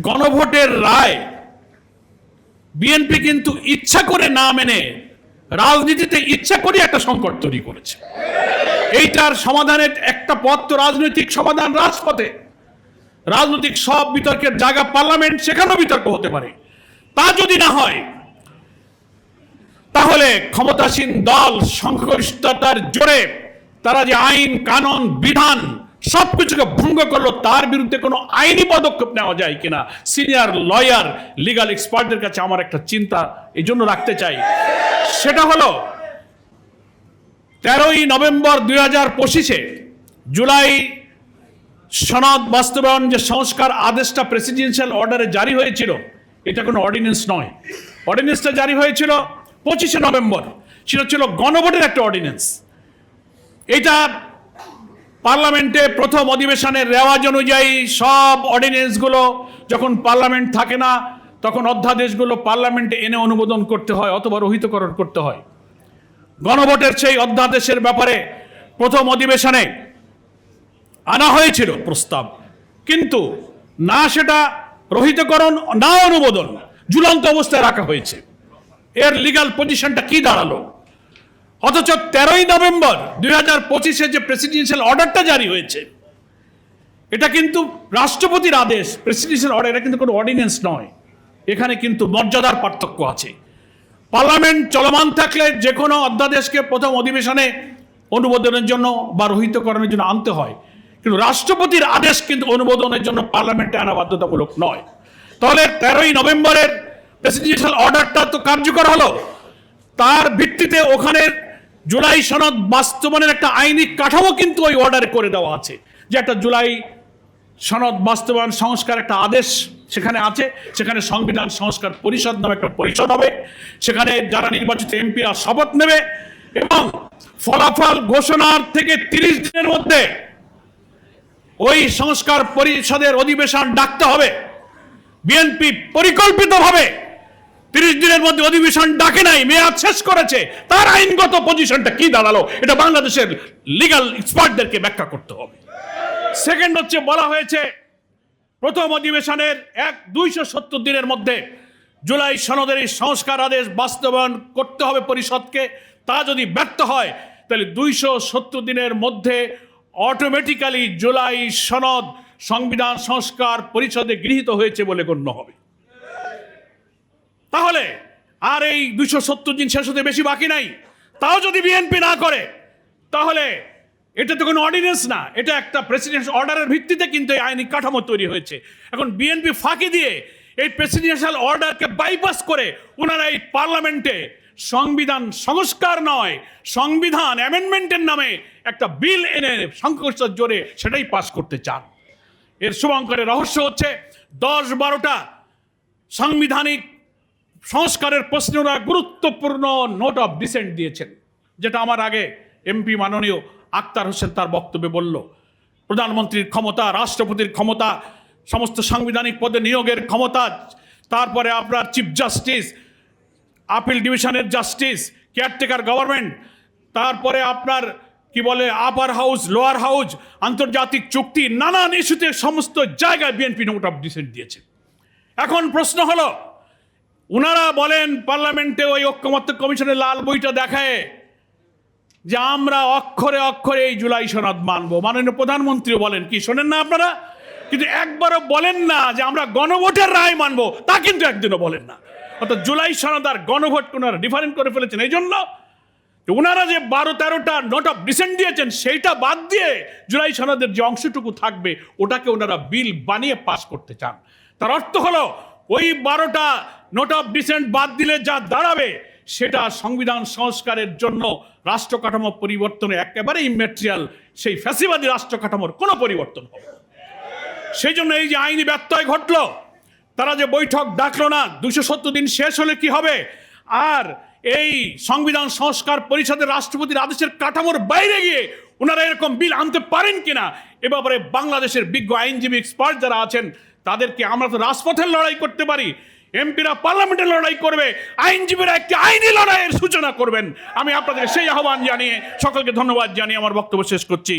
গণভোটের রায় বিএনপি কিন্তু ইচ্ছা করে না মেনে রাজনীতিতে ইচ্ছা করে একটা সংকট তৈরি করেছে। এইটার সমাধানের একটা পথ তো রাজনৈতিক সমাধান, রাজপথে। রাজনৈতিক সব বিতর্কের জায়গা পার্লামেন্ট, সেখানেও বিতর্ক হতে পারে। তা যদি না হয় তাহলে ক্ষমতাসীন দল সংখ্যাগরিষ্ঠতার জোরে তারা যে আইন কানুন বিধান সবকিছুকে ভঙ্গ করলো, তার বিরুদ্ধে কোনো আইনি পদক্ষেপ নেওয়া যায় কিনা সিনিয়র লয়ার লিগাল এক্সপার্টদের কাছে আমার একটা চিন্তা এই জন্য রাখতে চাই। সেটা হলো 13ই নভেম্বর 2025 জুলাই সনদ বাস্তবায়ন যে সংস্কার আদেশটা প্রেসিডেন্সিয়াল অর্ডারে জারি হয়েছিল, এটা কোনো অর্ডিন্যান্স নয়। অর্ডিন্যান্সটা জারি হয়েছিল 25শে নভেম্বর, সেটা ছিল গণভোটের একটা অর্ডিন্যান্স। এটা পার্লামেন্টে প্রথম অধিবেশনের রেওয়াজ অনুযায়ী সব অর্ডিন্যান্সগুলো যখন পার্লামেন্ট থাকে না তখন অধ্যাদেশগুলো পার্লামেন্টে এনে অনুমোদন করতে হয় অথবা রহিতকরণ করতে হয়। গণভোটের সেই অধ্যাদেশের ব্যাপারে প্রথম অধিবেশনে আনা হয়েছিল প্রস্তাব, কিন্তু না সেটা রহিতকরণ না অনুমোদন, ঝুলন্ত অবস্থায় রাখা হয়েছে। এর লিগ্যাল পজিশনটা কি দাঁড়ালো? অথচ 13ই নভেম্বর 2025 যে প্রেসিডেন্সিয়াল অর্ডারটা জারি হয়েছে, এটা কিন্তু রাষ্ট্রপতির আদেশ। প্রেসিডেন্সিয়াল অর্ডার, এটা কিন্তু কোনো অর্ডিন্যান্স নয়। এখানে কিন্তু মর্যাদার পার্থক্য আছে। পার্লামেন্ট চলমান থাকলে যে কোনো অধ্যাদেশকে প্রথম অধিবেশনে অনুমোদনের জন্য বা রহিতকরণের জন্য আনতে হয়, কিন্তু রাষ্ট্রপতির আদেশ কিন্তু অনুমোদনের জন্য পার্লামেন্টে আনা বাধ্যতামূলক নয়। তাহলে 13ই নভেম্বরের প্রেসিডেন্সিয়াল অর্ডারটা তো কার্যকর হলো, তার ভিত্তিতে ওখানে জুলাই সনদ বাস্তবায়নের একটা আইনি কাঠামো কিন্তু ওই অর্ডারে করে দেওয়া আছে, যে একটা জুলাই সনদ বাস্তবায়ন সংস্কার একটা আদেশ সেখানে আছে। সেখানে সংবিধান সংস্কার পরিষদ নামে একটা পরিষদ হবে, সেখানে যারা নির্বাচিত এমপিরা শপথ নেবে এবং ফলাফল ঘোষণার থেকে 30 দিনের মধ্যে ওই সংস্কার পরিষদের অধিবেশন ডাকতে হবে। বিএনপি পরিকল্পিতভাবে 30 দিনের মধ্যে অধিবেশন ডাকে নাই, মেয়াদ শেষ করেছে। তার আইনগত পজিশনটা কি দাঁড়ালো, এটা বাংলাদেশের লিগ্যাল এক্সপার্টদেরকে ব্যাখ্যা করতে হবে। সেকেন্ড হচ্ছে, বলা হয়েছে প্রথম অধিবেশনের 270 দিনের মধ্যে জুলাই সনদের এই সংস্কার আদেশ বাস্তবায়ন করতে হবে পরিষদকে। তা যদি ব্যর্থ হয় তাহলে 270 দিনের মধ্যে অটোমেটিক্যালি জুলাই সনদ সংবিধান সংস্কার পরিষদে গৃহীত হয়েছে বলে গণ্য হবে। তাহলে আর এই 270 দিন শেষ হতে বেশি বাকি নাই। তাও যদি বিএনপি না করে তাহলে এটা তো কোনো অর্ডিন্যান্স না, এটা একটা প্রেসিডেন্সিয়াল অর্ডারের ভিত্তিতে কিন্তু এই আইনি কাঠামো তৈরি হয়েছে। এখন বিএনপি ফাঁকি দিয়ে এই প্রেসিডেন্সিয়াল অর্ডারকে বাইপাস করে ওনারা এই পার্লামেন্টে সংবিধান সংস্কার নয়, সংবিধান অ্যামেন্ডমেন্টের নামে একটা বিল এনে সংখ্যাগরিষ্ঠতার জোরে সেটাই পাস করতে চান। এর শুভঙ্করের রহস্য হচ্ছে 10-12টা সাংবিধানিক সংস্কারের প্রশ্নে ওরা গুরুত্বপূর্ণ নোট অফ ডিসেন্ট দিয়েছেন, যেটা আমার আগে এমপি মাননীয় আক্তার হোসেন তার বক্তব্যে বলল। প্রধানমন্ত্রীর ক্ষমতা, রাষ্ট্রপতির ক্ষমতা, সমস্ত সাংবিধানিক পদে নিয়োগের ক্ষমতা, তারপরে আপনার চিফ জাস্টিস, আপিল ডিভিশনের জাস্টিস, কেয়ারটেকার গভর্নমেন্ট, তারপরে আপনার কি বলে আপার হাউস, লোয়ার হাউস, আন্তর্জাতিক চুক্তি, নানান ইস্যুতে সমস্ত জায়গায় বিএনপি নোট অফ ডিসেন্ট দিয়েছে। এখন প্রশ্ন হলো, ওনারা বলেন পার্লামেন্টে ওই ঐক্যমত্য কমিশনের লাল বইটা দেখায় যে আমরা অক্ষরে অক্ষরে এই জুলাই সনদ মানবো। মাননীয় প্রধানমন্ত্রীও বলেন, কি শোনেন না আপনারা? কিন্তু একবারও বলেন না যে আমরা গণভোটের রায় মানবো, তা কিন্তু একদিনও বলেন না। অর্থাৎ জুলাই সনদ আর গণভোট ওনারা ডিফারেন্ট করে ফেলেছেন। এই জন্য ওনারা যে 12-13টা নোট অফ ডিসেন্ট দিয়েছেন সেইটা বাদ দিয়ে জুলাই সনদের যে অংশটুকু থাকবে ওটাকে ওনারা বিল বানিয়ে পাস করতে চান। তার অর্থ হলো ওই 12টা নোট অফ ডিসেন্ট বাদ দিলে যা দাঁড়াবে সেটা সংবিধান সংস্কারের জন্য রাষ্ট্র কাঠামো পরিবর্তনে একেবারে ইম্যাটেরিয়াল, সেই ফ্যাসিবাদী রাষ্ট্র কাঠামোর কোনো পরিবর্তন হবে। সেই জন্য এই যে আইনি ব্যত্যয় ঘটলো, তারা যে বৈঠক ডাকলো না, 270 দিন শেষ হলে কি হবে? আর এই সংবিধান সংস্কার পরিষদের রাষ্ট্রপতির আদেশের কাঠামোর বাইরে গিয়ে ওনারা এরকম বিল আনতে পারেন কিনা, এ ব্যাপারে বাংলাদেশের বিজ্ঞ আইনজীবী এক্সপার্ট যারা আছেন তাদেরকে, আমরা তো রাজপথের লড়াই করতে পারি, এমপিরা পার্লামেন্টের লড়াই করবে, আইনজীবীরা একটি আইনি লড়াইয়ের সূচনা করবেন। আমি আপনাদের সেই আহ্বান জানিয়ে সকলকে ধন্যবাদ জানিয়ে আমার বক্তব্য শেষ করছি।